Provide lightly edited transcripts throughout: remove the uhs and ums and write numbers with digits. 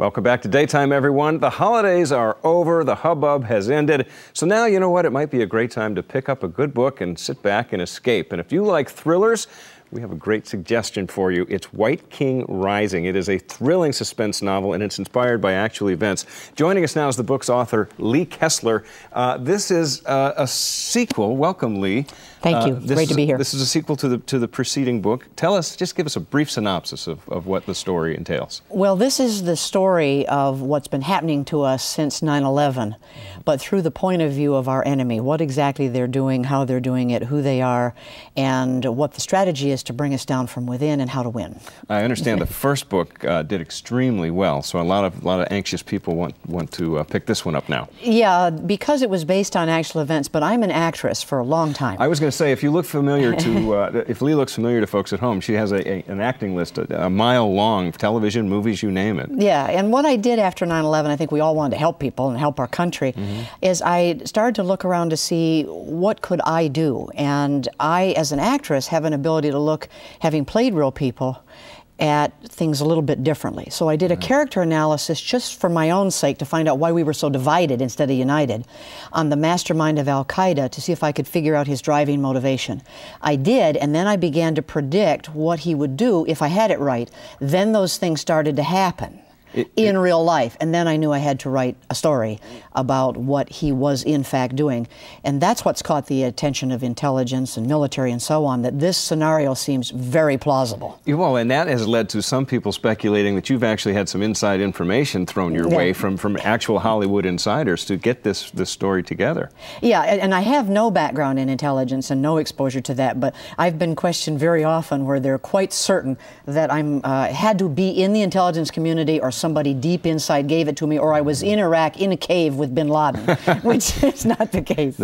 Welcome back to Daytime, everyone. The holidays are over. The hubbub has ended. So now, you know what? It might be a great time to pick up a good book and sit back and escape. And if you like thrillers, we have a great suggestion for you. It's White King Rising. It is a thrilling suspense novel, and it's inspired by actual events. Joining us now is the book's author, Lee Kessler. This is a sequel. Welcome, Lee. Thank you. Great to be here. This is a sequel to the preceding book. Just give us a brief synopsis of what the story entails. Well, this is the story of what's been happening to us since 9/11, but through the point of view of our enemy, what exactly they're doing, how they're doing it, who they are, and what the strategy is to bring us down from within and how to win. I understand the first book did extremely well, so a lot of anxious people want to pick this one up now. Yeah, because it was based on actual events, but I'm an actress for a long time. I was going to say, if you look familiar to, if Lee looks familiar to folks at home, she has an acting list, a mile long, television, movies, you name it. Yeah, and what I did after 9/11, I think we all wanted to help people and help our country, is I started to look around to see what could I do. And I, as an actress, have an ability to look, having played real people, at things a little bit differently. So I did a character analysis just for my own sake to find out why we were so divided instead of united on the mastermind of Al-Qaeda to see if I could figure out his driving motivation. I did, and then I began to predict what he would do if I had it right. Then those things started to happen in real life, and then I knew I had to write a story about what he was in fact doing. And that's what's caught the attention of intelligence and military and so on, that this scenario seems very plausible. Well, and that has led to some people speculating that you've actually had some inside information thrown your way from actual Hollywood insiders to get this story together. Yeah, and I have no background in intelligence and no exposure to that, but I've been questioned very often where they're quite certain that I'm had to be in the intelligence community, or somebody deep inside gave it to me, or I was in Iraq in a cave with bin Laden, which is not the case.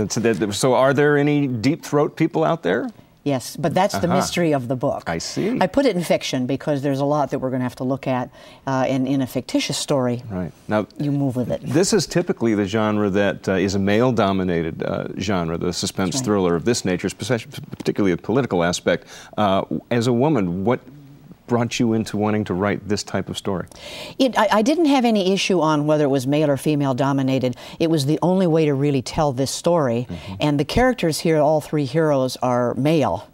So are there any deep throat people out there? Yes, but that's the mystery of the book. I see. I put it in fiction because there's a lot that we're going to have to look at, and in a fictitious story, now, you move with it. This is typically the genre that is a male-dominated genre, the suspense thriller of this nature, particularly a political aspect. As a woman, what brought you into wanting to write this type of story? I didn't have any issue on whether it was male or female dominated. It was the only way to really tell this story. And the characters here, all three heroes, are male.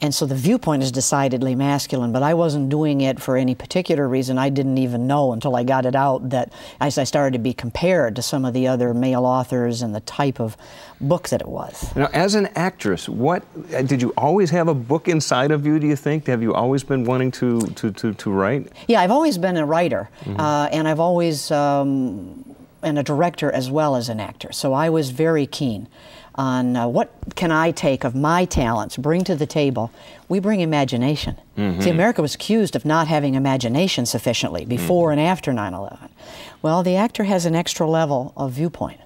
And so the viewpoint is decidedly masculine, but I wasn't doing it for any particular reason. I didn't even know until I got it out that as I started to be compared to some of the other male authors and the type of book that it was. Now, as an actress, what did you always have a book inside of you, do you think? Have you always been wanting to write? Yeah, I've always been a writer, and I've always been a director as well as an actor. So I was very keen on what can I take of my talents, bring to the table. We bring imagination. See, America was accused of not having imagination sufficiently before and after 9/11. Well, the actor has an extra level of viewpoint.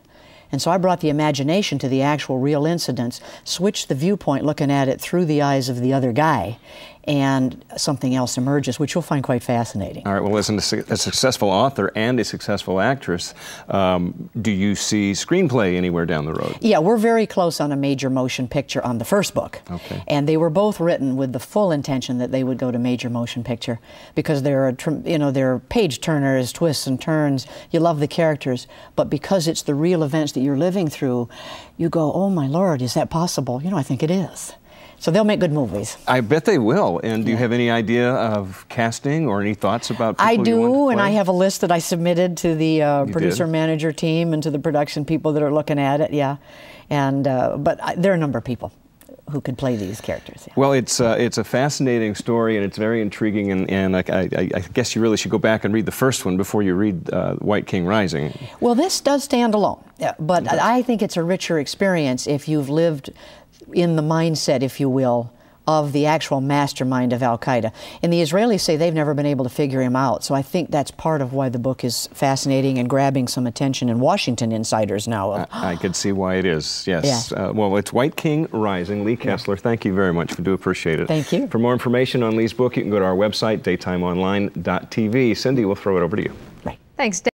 And so I brought the imagination to the actual real incidents, switched the viewpoint looking at it through the eyes of the other guy, and something else emerges, which you'll find quite fascinating. All right, well, as a successful author and a successful actress, do you see screenplay anywhere down the road? Yeah, we're very close on a major motion picture on the first book. Okay. And they were both written with the full intention that they would go to major motion picture, because they're page turners, twists and turns. You love the characters, but because it's the real events that you're living through, you go, oh my Lord, is that possible? I think it is. So they'll make good movies. I bet they will. And do you have any idea of casting or any thoughts about people I you do, want to play? and I have a list that I submitted to the producer-manager team and to the production people that are looking at it, And but there are a number of people who could play these characters. Yeah. Well, it's a fascinating story, and it's very intriguing, and I guess you really should go back and read the first one before you read White King Rising. Well, this does stand alone, but I think it's a richer experience if you've lived in the mindset, if you will, of the actual mastermind of Al-Qaeda. And the Israelis say they've never been able to figure him out, so I think that's part of why the book is fascinating and grabbing some attention in Washington insiders now. I could see why it is, yes. Yeah. Well, it's White King Rising. Lee Kessler, thank you very much. We do appreciate it. Thank you. For more information on Lee's book, you can go to our website, daytimeonline.tv. Cindy, we'll throw it over to you. Right. Thanks, Dave.